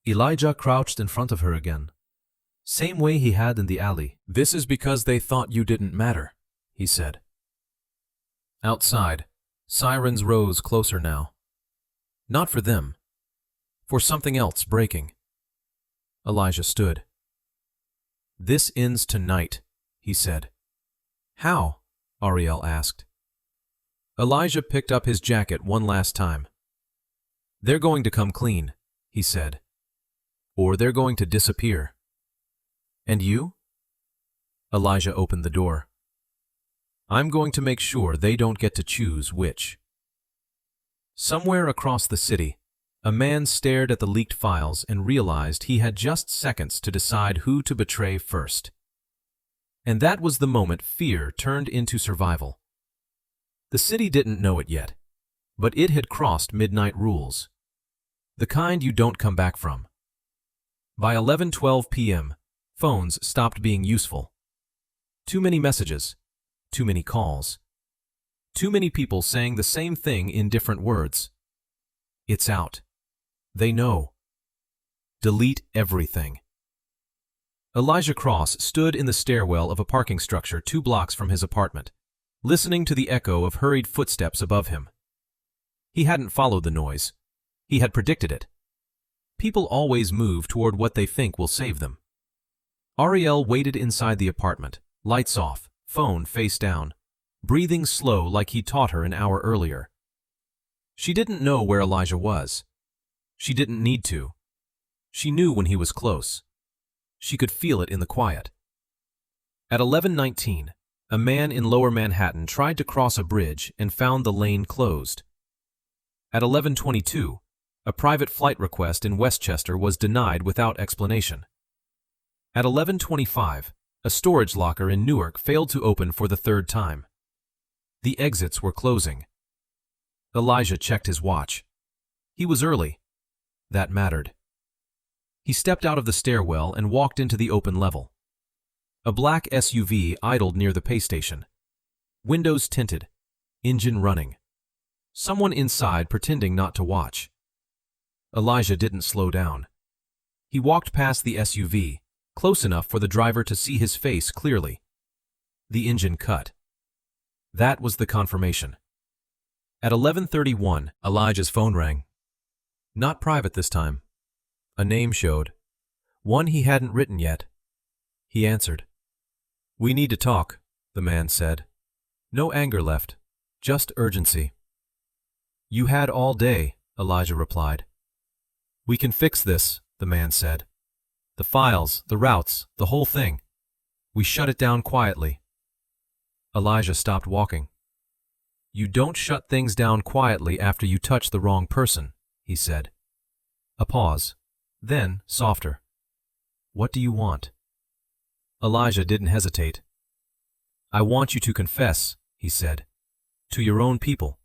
Elijah crouched in front of her again. Same way he had in the alley. This is because they thought you didn't matter, he said. Outside, sirens rose closer now. Not for them. For something else breaking. Elijah stood. This ends tonight, he said. How? Ariel asked. Elijah picked up his jacket one last time. They're going to come clean, he said. Or they're going to disappear. And you? Elijah opened the door. I'm going to make sure they don't get to choose which. Somewhere across the city, a man stared at the leaked files and realized he had just seconds to decide who to betray first. And that was the moment fear turned into survival. The city didn't know it yet, but it had crossed midnight rules. The kind you don't come back from. By 11:12 p.m., phones stopped being useful. Too many messages, too many calls. Too many people saying the same thing in different words. It's out. They know. Delete everything. Elijah Cross stood in the stairwell of a parking structure 2 blocks from his apartment, listening to the echo of hurried footsteps above him. He hadn't followed the noise. He had predicted it. People always move toward what they think will save them. Ariel waited inside the apartment, lights off, phone face down, breathing slow like he taught her an hour earlier. She didn't know where Elijah was. She didn't need to. She knew when he was close. She could feel it in the quiet. At 11:19, a man in Lower Manhattan tried to cross a bridge and found the lane closed. At 11:22, a private flight request in Westchester was denied without explanation. At 11:25, a storage locker in Newark failed to open for the 3rd time. The exits were closing. Elijah checked his watch. He was early. That mattered. He stepped out of the stairwell and walked into the open level. A black SUV idled near the pay station. Windows tinted. Engine running. Someone inside pretending not to watch. Elijah didn't slow down. He walked past the SUV, close enough for the driver to see his face clearly. The engine cut. That was the confirmation. At 11:31, Elijah's phone rang. Not private this time. A name showed. One he hadn't written yet. He answered. "We need to talk," the man said. No anger left, just urgency. "You had all day," Elijah replied. "We can fix this," the man said. "The files, the routes, the whole thing. We shut it down quietly." Elijah stopped walking. "You don't shut things down quietly after you touch the wrong person," he said. A pause. Then, softer. "What do you want?" Elijah didn't hesitate. "I want you to confess," he said. "To your own people."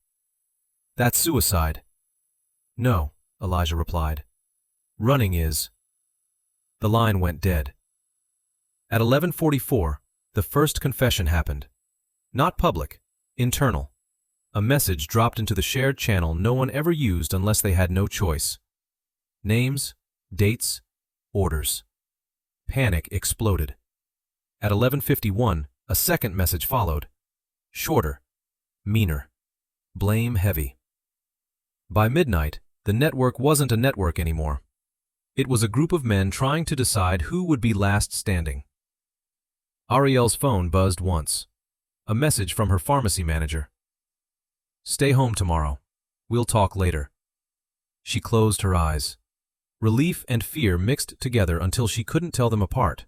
"That's suicide." "No," Elijah replied. "Running is." The line went dead. At 11:44, the first confession happened. Not public, internal. A message dropped into the shared channel no one ever used unless they had no choice. Names, dates, orders. Panic exploded. At 11:51, a second message followed. Shorter, meaner, blame heavy. By midnight, the network wasn't a network anymore. It was a group of men trying to decide who would be last standing. Ariel's phone buzzed once. A message from her pharmacy manager. "Stay home tomorrow. We'll talk later." She closed her eyes. Relief and fear mixed together until she couldn't tell them apart.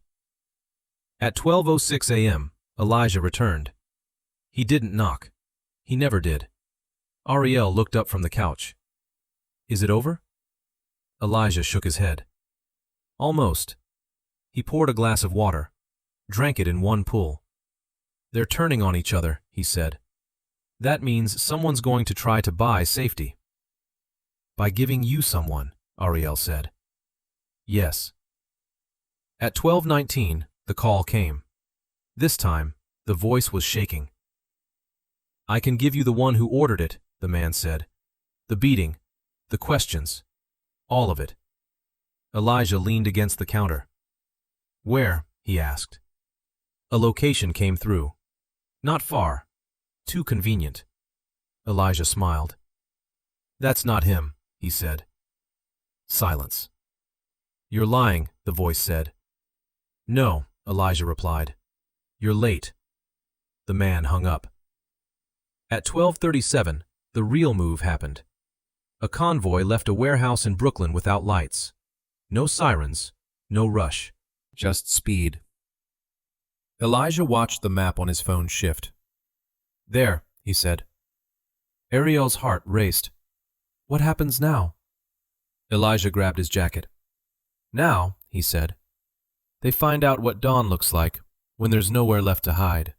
At 12:06 a.m., Elijah returned. He didn't knock. He never did. Ariel looked up from the couch. "Is it over?" Elijah shook his head. "Almost." He poured a glass of water, drank it in one pull. "They're turning on each other," he said. "That means someone's going to try to buy safety." "By giving you someone," Ariel said. "Yes." At 12:19, the call came. This time, the voice was shaking. "I can give you the one who ordered it," the man said. "The beating, the questions, all of it." Elijah leaned against the counter. "Where?" he asked. A location came through. "Not far. Too convenient." Elijah smiled. "That's not him," he said. Silence. "You're lying," the voice said. "No," Elijah replied. "You're late." The man hung up. At 12:37, the real move happened. A convoy left a warehouse in Brooklyn without lights. No sirens, no rush, just speed. Elijah watched the map on his phone shift. "There," he said. Ariel's heart raced. "What happens now?" Elijah grabbed his jacket. "Now," he said, "they find out what dawn looks like when there's nowhere left to hide."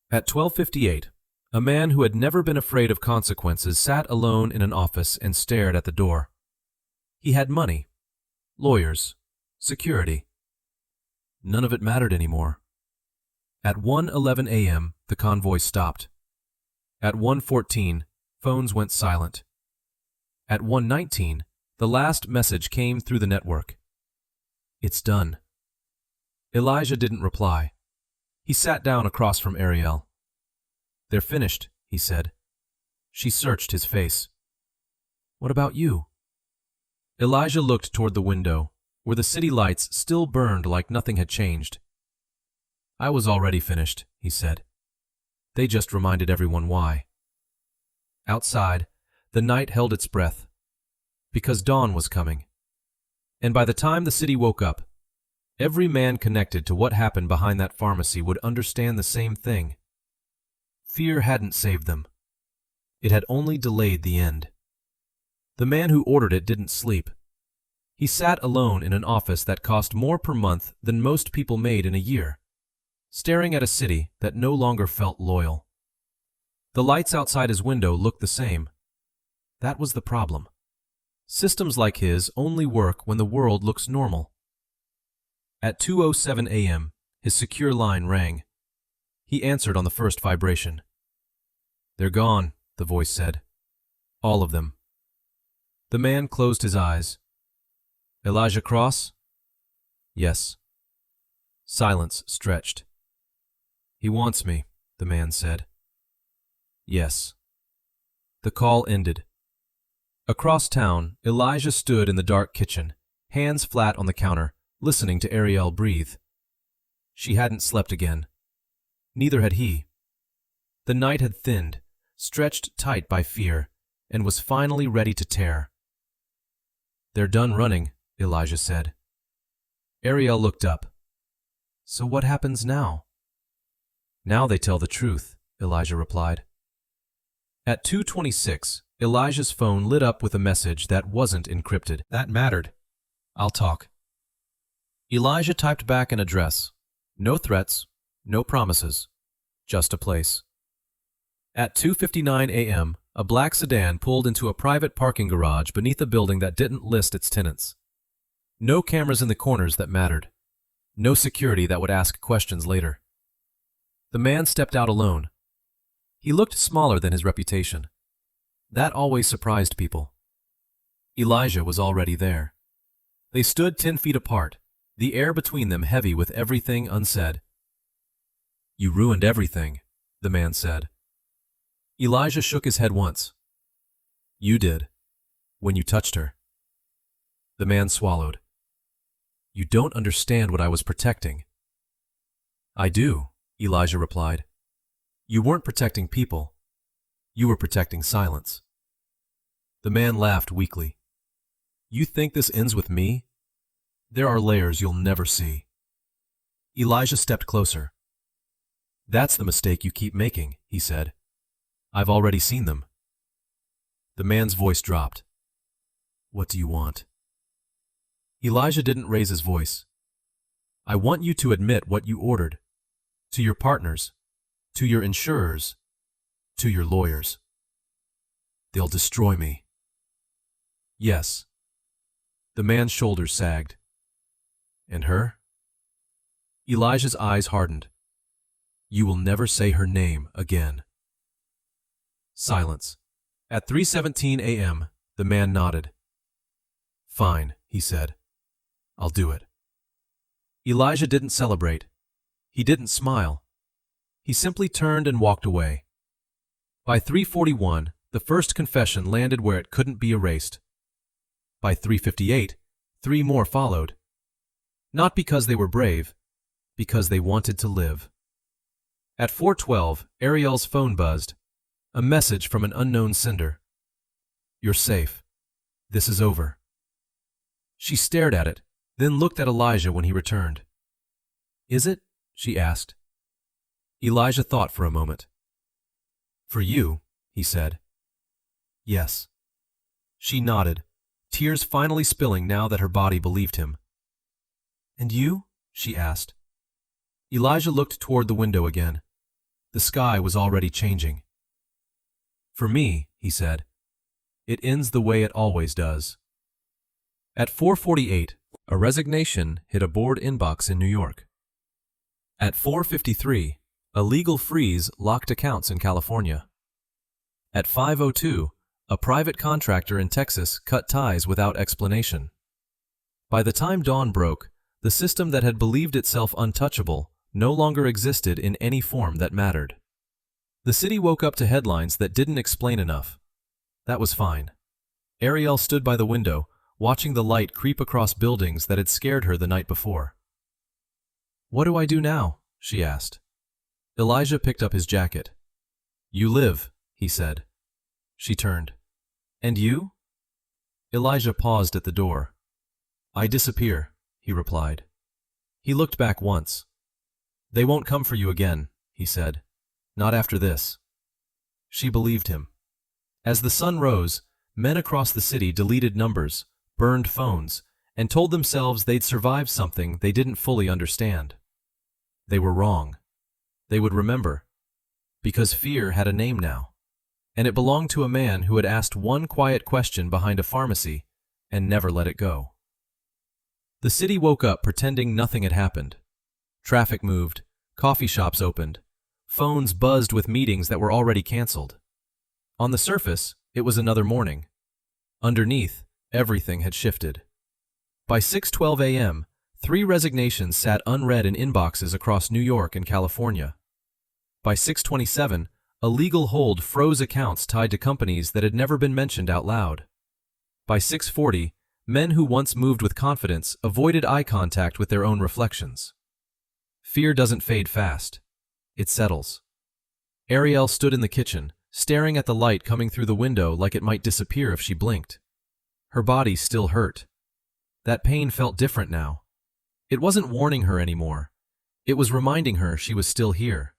At 12:58, a man who had never been afraid of consequences sat alone in an office and stared at the door. He had money, lawyers, security. None of it mattered anymore. At 1:11 a.m., the convoy stopped. At 1:14, phones went silent. At 1:19, the last message came through the network. "It's done." Elijah didn't reply. He sat down across from Ariel. "They're finished," he said. She searched his face. "What about you?" Elijah looked toward the window, where the city lights still burned like nothing had changed. "I was already finished," he said. They just reminded everyone why. Outside, the night held its breath, because dawn was coming. And by the time the city woke up, every man connected to what happened behind that pharmacy would understand the same thing. Fear hadn't saved them. It had only delayed the end. The man who ordered it didn't sleep. He sat alone in an office that cost more per month than most people made in a year, staring at a city that no longer felt loyal. The lights outside his window looked the same. That was the problem. Systems like his only work when the world looks normal. At 2:07 a.m., his secure line rang. He answered on the first vibration. "They're gone," the voice said. "All of them." The man closed his eyes. "Elijah Cross?" "Yes." Silence stretched. "He wants me," the man said. "Yes." The call ended. Across town, Elijah stood in the dark kitchen, hands flat on the counter, listening to Ariel breathe. She hadn't slept again. Neither had he. The night had thinned, stretched tight by fear, and was finally ready to tear. "They're done running," Elijah said. Ariel looked up. "So what happens now?" "Now they tell the truth," Elijah replied. At 2:26, Elijah's phone lit up with a message that wasn't encrypted. That mattered. "I'll talk." Elijah typed back an address. No threats, no promises, just a place. At 2:59 a.m., a black sedan pulled into a private parking garage beneath a building that didn't list its tenants. No cameras in the corners that mattered. No security that would ask questions later. The man stepped out alone. He looked smaller than his reputation. That always surprised people. Elijah was already there. They stood 10 feet apart, the air between them heavy with everything unsaid. "You ruined everything," the man said. Elijah shook his head once. "You did, when you touched her." The man swallowed. "You don't understand what I was protecting." "I do," Elijah replied. "You weren't protecting people. You were protecting silence." The man laughed weakly. "You think this ends with me? There are layers you'll never see." Elijah stepped closer. "That's the mistake you keep making," he said. "I've already seen them." The man's voice dropped. "What do you want?" Elijah didn't raise his voice. "I want you to admit what you ordered. To your partners, to your insurers, to your lawyers." "They'll destroy me." "Yes." The man's shoulders sagged. "And her?" Elijah's eyes hardened. "You will never say her name again." Silence. At 3:17 a.m., the man nodded. "Fine," he said. "I'll do it." Elijah didn't celebrate. He didn't smile. He simply turned and walked away. By 3:41, the first confession landed where it couldn't be erased. By 3:58, 3 more followed. Not because they were brave, because they wanted to live. At 4:12, Ariel's phone buzzed. A message from an unknown sender. "You're safe. This is over." She stared at it, then looked at Elijah when he returned. "Is it?" she asked. Elijah thought for a moment. "For you," he said. "Yes." She nodded, tears finally spilling now that her body believed him. "And you?" she asked. Elijah looked toward the window again. The sky was already changing. "For me," he said, "it ends the way it always does." At 4:48, a resignation hit a board inbox in New York. At 4:53, a legal freeze locked accounts in California. At 5:02, a private contractor in Texas cut ties without explanation. By the time dawn broke, the system that had believed itself untouchable no longer existed in any form that mattered. The city woke up to headlines that didn't explain enough. That was fine. Ariel stood by the window, watching the light creep across buildings that had scared her the night before. "What do I do now?" she asked. Elijah picked up his jacket. "You live," he said. She turned. "And you?" Elijah paused at the door. "I disappear," he replied. He looked back once. "They won't come for you again," he said. "Not after this." She believed him. As the sun rose, men across the city deleted numbers, burned phones, and told themselves they'd survived something they didn't fully understand. They were wrong. They would remember. because fear had a name now, and it belonged to a man who had asked one quiet question behind a pharmacy and never let it go. The city woke up pretending nothing had happened. Traffic moved, coffee shops opened, phones buzzed with meetings that were already canceled. On the surface, it was another morning. Underneath, everything had shifted. By 6:12 a.m., 3 resignations sat unread in inboxes across New York and California. By 6:27, a legal hold froze accounts tied to companies that had never been mentioned out loud. By 6:40, men who once moved with confidence avoided eye contact with their own reflections. Fear doesn't fade fast. It settles. Ariel stood in the kitchen, staring at the light coming through the window like it might disappear if she blinked. Her body still hurt. That pain felt different now. It wasn't warning her anymore. It was reminding her she was still here.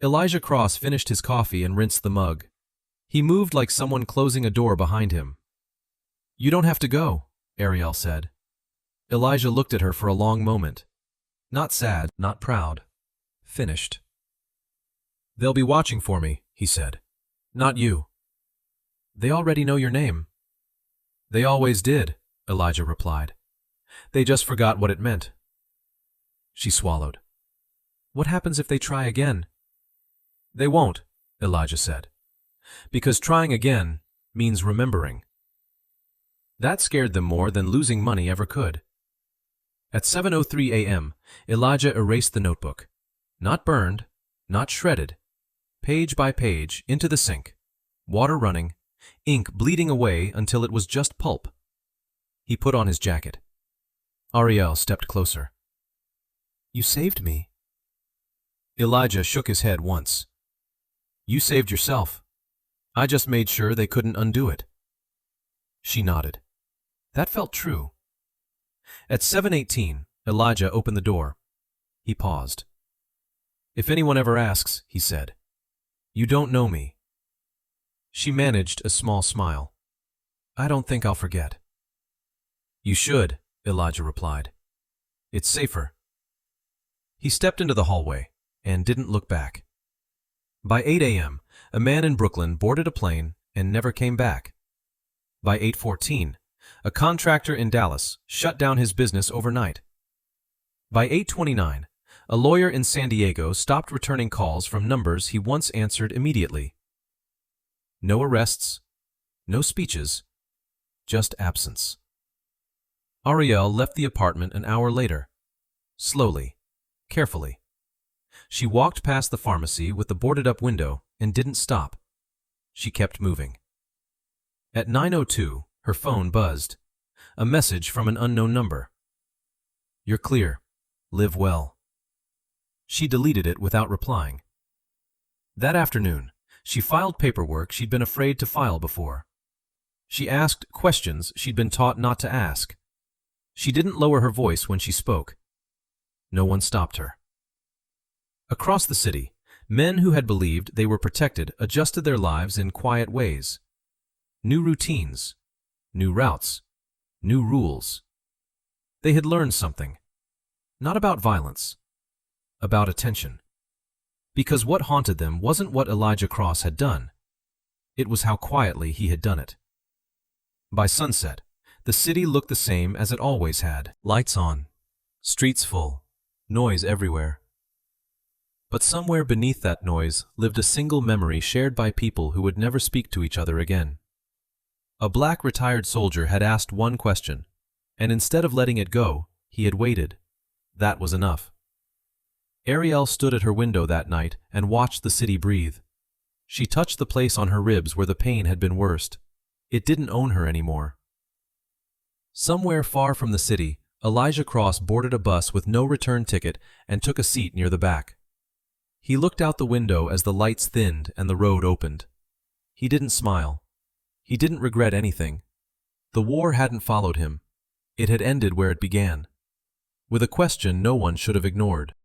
Elijah Cross finished his coffee and rinsed the mug. He moved like someone closing a door behind him. "You don't have to go," Ariel said. Elijah looked at her for a long moment. Not sad, not proud. Finished. "They'll be watching for me," he said. "Not you." "They already know your name." "They always did," Elijah replied. "They just forgot what it meant." She swallowed. "What happens if they try again?" "They won't," Elijah said. "Because trying again means remembering." That scared them more than losing money ever could. At 7:03 a.m., Elijah erased the notebook. Not burned, not shredded. Page by page, into the sink. Water running, ink bleeding away until it was just pulp. He put on his jacket. Ariel stepped closer. "You saved me." Elijah shook his head once. "You saved yourself. I just made sure they couldn't undo it." She nodded. That felt true. At 7:18, Elijah opened the door. He paused. "If anyone ever asks," he said, "you don't know me." She managed a small smile. "I don't think I'll forget." "You should," Elijah replied. "It's safer." He stepped into the hallway and didn't look back. By 8 a.m., a man in Brooklyn boarded a plane and never came back. By 8:14, a contractor in Dallas shut down his business overnight. By 8:29, a lawyer in San Diego stopped returning calls from numbers he once answered immediately. No arrests, no speeches, just absence. Ariel left the apartment an hour later. Slowly, carefully. She walked past the pharmacy with the boarded-up window and didn't stop. She kept moving. At 9:02, her phone buzzed. A message from an unknown number. "You're clear. Live well." She deleted it without replying. That afternoon, she filed paperwork she'd been afraid to file before. She asked questions she'd been taught not to ask. She didn't lower her voice when she spoke. No one stopped her. Across the city, men who had believed they were protected adjusted their lives in quiet ways. New routines, new routes, new rules. They had learned something. Not about violence, about attention. Because what haunted them wasn't what Elijah Cross had done. It was how quietly he had done it. By sunset, the city looked the same as it always had. Lights on, streets full, noise everywhere. But somewhere beneath that noise lived a single memory shared by people who would never speak to each other again. A black retired soldier had asked one question, and instead of letting it go, he had waited. That was enough. Ariel stood at her window that night and watched the city breathe. She touched the place on her ribs where the pain had been worst. It didn't own her anymore. Somewhere far from the city, Elijah Cross boarded a bus with no return ticket and took a seat near the back. He looked out the window as the lights thinned and the road opened. He didn't smile. He didn't regret anything. The war hadn't followed him. It had ended where it began, with a question no one should have ignored.